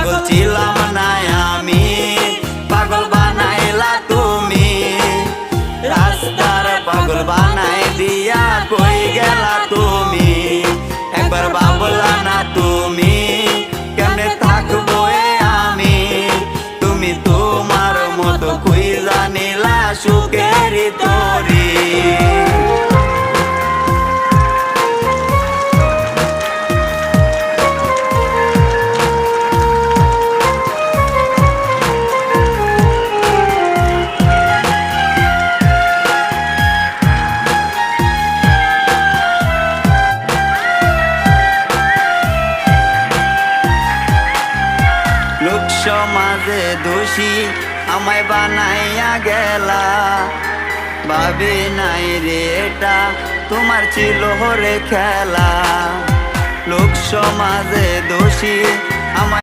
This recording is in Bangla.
পাগল ছিলাম না আমি, পাগল বানাইলা তুমি। রাস্তার পাগল বানাই দিয়া কই গেলা তুমি। একবার ভাবলা না তুমি কেমনে থাকবো আমি। তুমি তোমার মতো খুঁজা নিলা সুখের তরি। লোক সমাজে দোষী আমায় বানাইয়া গেলা। ভাবি নাই রে এটা তোমার ছিল রে খেলা। লোক সমাজে দোষী আমায়